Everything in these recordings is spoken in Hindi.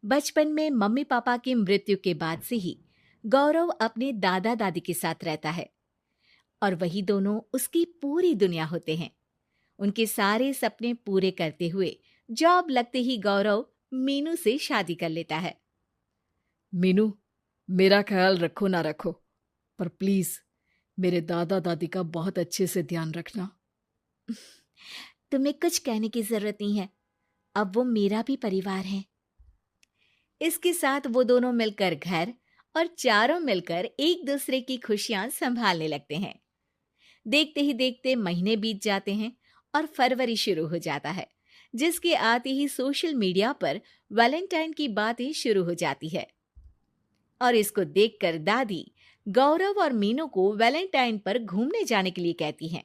बचपन में मम्मी पापा की मृत्यु के बाद से ही गौरव अपने दादा दादी के साथ रहता है और वही दोनों उसकी पूरी दुनिया होते हैं। उनके सारे सपने पूरे करते हुए जॉब लगते ही गौरव मीनू से शादी कर लेता है। मीनू, मेरा ख्याल रखो ना रखो, पर प्लीज मेरे दादा दादी का बहुत अच्छे से ध्यान रखना। तुम्हें कुछ कहने की जरूरत नहीं है, अब वो मेरा भी परिवार है। इसके साथ वो दोनों मिलकर घर और चारों मिलकर एक दूसरे की खुशियां संभालने लगते हैं। देखते ही देखते महीने बीत जाते हैं और फरवरी शुरू हो जाता है, जिसके आते ही सोशल मीडिया पर वैलेंटाइन की बातें शुरू हो जाती है। और इसको देखकर दादी गौरव और मीनू को वैलेंटाइन पर घूमने जाने के लिए कहती हैं।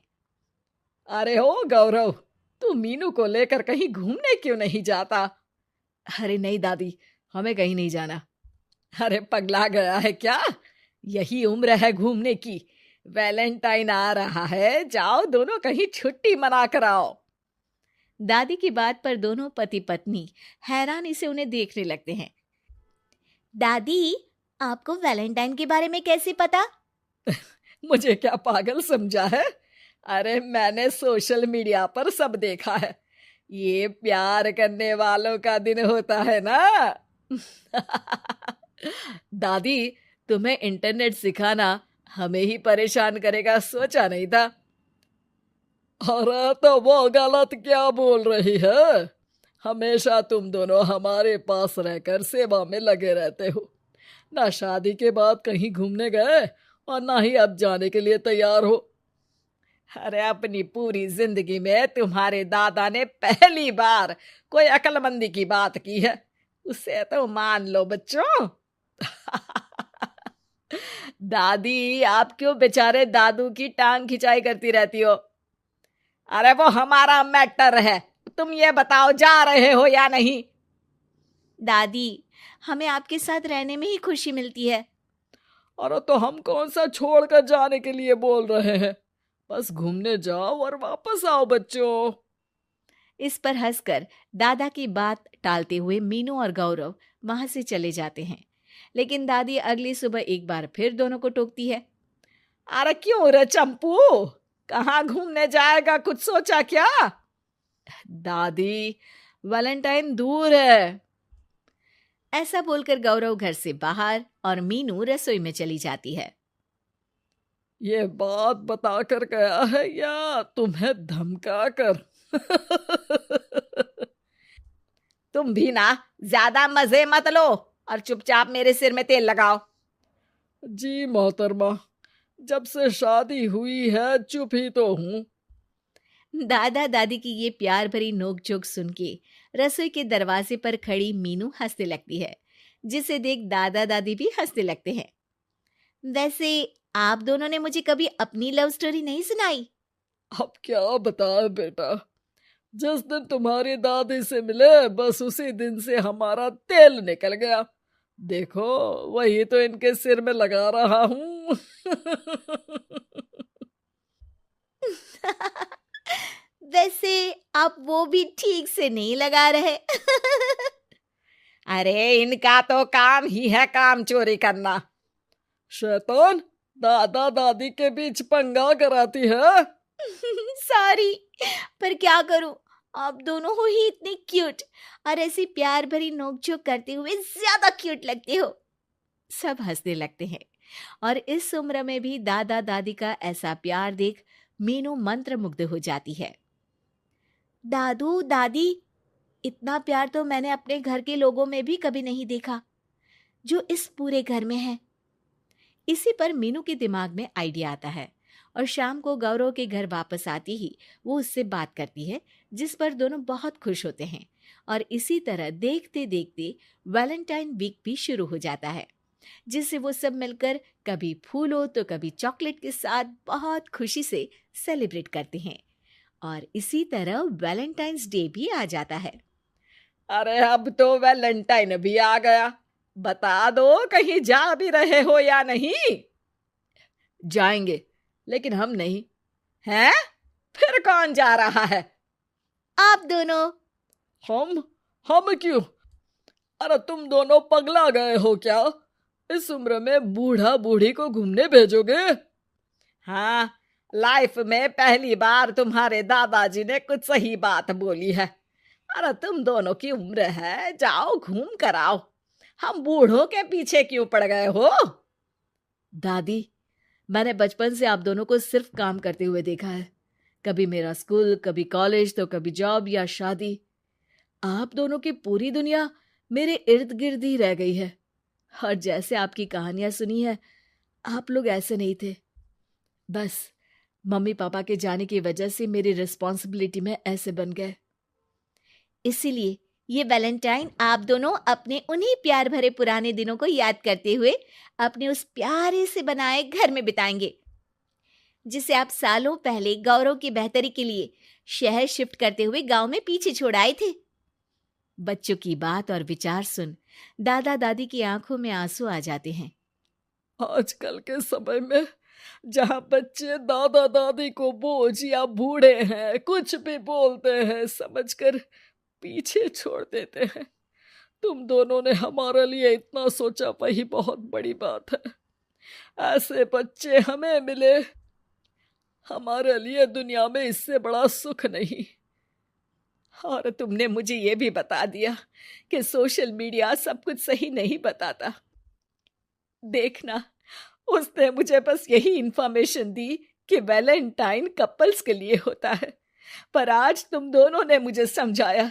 अरे हो गौरव, तू मीनू को लेकर कहीं घूमने क्यों नहीं जाता? अरे नहीं दादी, हमें कहीं नहीं जाना। अरे पगला गया है क्या? यही उम्र है घूमने की। वैलेंटाइन आ रहा है, जाओ दोनों कहीं छुट्टी मना कर आओ। दादी की बात पर दोनों पति पत्नी हैरानी से उन्हें देखने लगते हैं। दादी, आपको वैलेंटाइन के बारे में कैसे पता? मुझे क्या पागल समझा है? अरे मैंने सोशल मीडिया पर सब देखा है। ये प्यार करने वालों का दिन होता है ना। दादी, तुम्हें इंटरनेट सिखाना हमें ही परेशान करेगा सोचा नहीं था। अरे तो वो गलत क्या बोल रही है? हमेशा तुम दोनों हमारे पास रहकर सेवा में लगे रहते हो। ना शादी के बाद कहीं घूमने गए और ना ही अब जाने के लिए तैयार हो। अरे अपनी पूरी जिंदगी में तुम्हारे दादा ने पहली बार कोई अक्लमंदी की बात की है, उसे तो मान लो बच्चों। दादी, आप क्यों बेचारे दादू की टांग खिंचाई करती रहती हो? अरे वो हमारा मैटर है, तुम ये बताओ जा रहे हो या नहीं? दादी, हमें आपके साथ रहने में ही खुशी मिलती है। अरे तो हम कौन सा छोड़कर जाने के लिए बोल रहे हैं? बस घूमने जाओ और वापस आओ बच्चों। इस पर हंसकर दादा की बात टालते हुए मीनू और गौरव वहां से चले जाते हैं। लेकिन दादी अगली सुबह एक बार फिर दोनों को टोकती है। अरे क्यों रे चंपू, कहाँ घूमने जाएगा, कुछ सोचा क्या? दादी, वैलेंटाइन दूर है। ऐसा बोलकर गौरव घर से बाहर और मीनू रसोई में चली जाती है। ये बात बता कर गया है या तुम्हें धमका कर? तुम भी ना ज्यादा मजे मत लो और चुपचाप मेरे सिर में तेल लगाओ। जी मोहतरमा, जब से शादी हुई है चुप ही तो हूँ। दादा दादी की ये प्यार भरी नोकझोंक सुन के रसोई के दरवाजे पर खड़ी मीनू हंसने लगती है, जिसे देख दादा दादी भी हंसने लगते हैं। वैसे आप दोनों ने मुझे कभी अपनी लव स्टोरी नहीं सुनाई। अब क्या बताए बेटा, जिस दिन तुम्हारी दादी से मिले बस उसी दिन से हमारा तेल निकल गया। देखो वही तो इनके सिर में लगा रहा हूँ। वैसे आप वो भी ठीक से नहीं लगा रहे। अरे इनका तो काम ही है काम चोरी करना। शैतान, दादा दादी के बीच पंगा कराती है। सॉरी, पर क्या करूं, आप दोनों हो ही इतने क्यूट और ऐसी प्यार भरी नोकझोंक करते हुए ज्यादा क्यूट लगते हो। सब हंसने लगते हैं और इस उम्र में भी दादा दादी का ऐसा प्यार देख मीनू मंत्रमुग्ध हो जाती है। दादू दादी, इतना प्यार तो मैंने अपने घर के लोगों में भी कभी नहीं देखा जो इस पूरे घर में है। इसी पर मीनू के दिमाग में आइडिया आता है और शाम को गौरव के घर वापस आती ही वो उससे बात करती है, जिस पर दोनों बहुत खुश होते हैं। और इसी तरह देखते देखते वैलेंटाइन वीक भी शुरू हो जाता है, जिसे वो सब मिलकर कभी फूलों तो कभी चॉकलेट के साथ बहुत खुशी से सेलिब्रेट करते हैं। और इसी तरह वैलेंटाइंस डे भी आ जाता है। अरे अब तो वैलेंटाइन भी आ गया, बता दो कहीं जा भी रहे हो या नहीं? जाएंगे, लेकिन हम नहीं। हैं? फिर कौन जा रहा है? आप दोनों। हम क्यों? अरे तुम दोनों पगला गए हो क्या? इस उम्र में बूढ़ा बूढ़ी को घूमने भेजोगे? हाँ, लाइफ में पहली बार तुम्हारे दादाजी ने कुछ सही बात बोली है। अरे तुम दोनों की उम्र है, जाओ घूम कर आओ। हम बूढ़ों के पीछे क्यों पड़ गए हो? दादी, मैंने बचपन से आप दोनों को सिर्फ काम करते हुए देखा है। कभी मेरा स्कूल, कभी कॉलेज, तो कभी जॉब या शादी। आप दोनों की पूरी दुनिया मेरे इर्द गिर्द ही रह गई है। और जैसे आपकी कहानियां सुनी है, आप लोग ऐसे नहीं थे। बस मम्मी पापा के जाने की वजह से मेरी रिस्पॉन्सिबिलिटी में ऐसे बन गए। इसीलिए ये वैलेंटाइन आप दोनों अपने उन्हीं प्यार भरे पुराने दिनों को याद करते हुए अपने उस प्यारे से बनाए घर में बिताएंगे, जिसे आप सालों पहले गौरव की बेहतरी के लिए शहर शिफ्ट करते हुए गांव में पीछे छोड़ आए थे। बच्चों की बात और विचार सुन दादा दादी की आंखों में आंसू आ जाते हैं। आजकल के समय में जहाँ बच्चे दादा दादी को बोझ या बूढ़े हैं कुछ भी बोलते हैं समझकर पीछे छोड़ देते हैं। तुम दोनों ने हमारे लिए इतना सोचा, वही बहुत बड़ी बात है। ऐसे बच्चे हमें मिले, हमारे लिए दुनिया में इससे बड़ा सुख नहीं। और तुमने मुझे ये भी बता दिया कि सोशल मीडिया सब कुछ सही नहीं बताता। देखना, उसने मुझे बस यही इंफॉर्मेशन दी कि वैलेंटाइन कपल्स के लिए होता है, पर आज तुम दोनों ने मुझे समझाया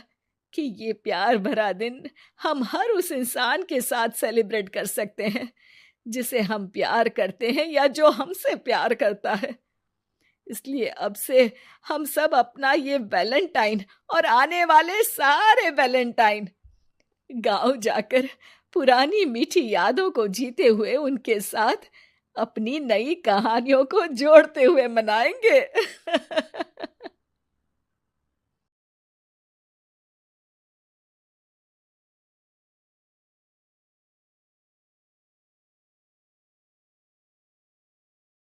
कि ये प्यार भरा दिन हम हर उस इंसान के साथ सेलिब्रेट कर सकते हैं जिसे हम प्यार करते हैं या जो हमसे प्यार करता है। इसलिए अब से हम सब अपना ये वैलेंटाइन और आने वाले सारे वैलेंटाइन गांव जाकर पुरानी मीठी यादों को जीते हुए उनके साथ अपनी नई कहानियों को जोड़ते हुए मनाएंगे।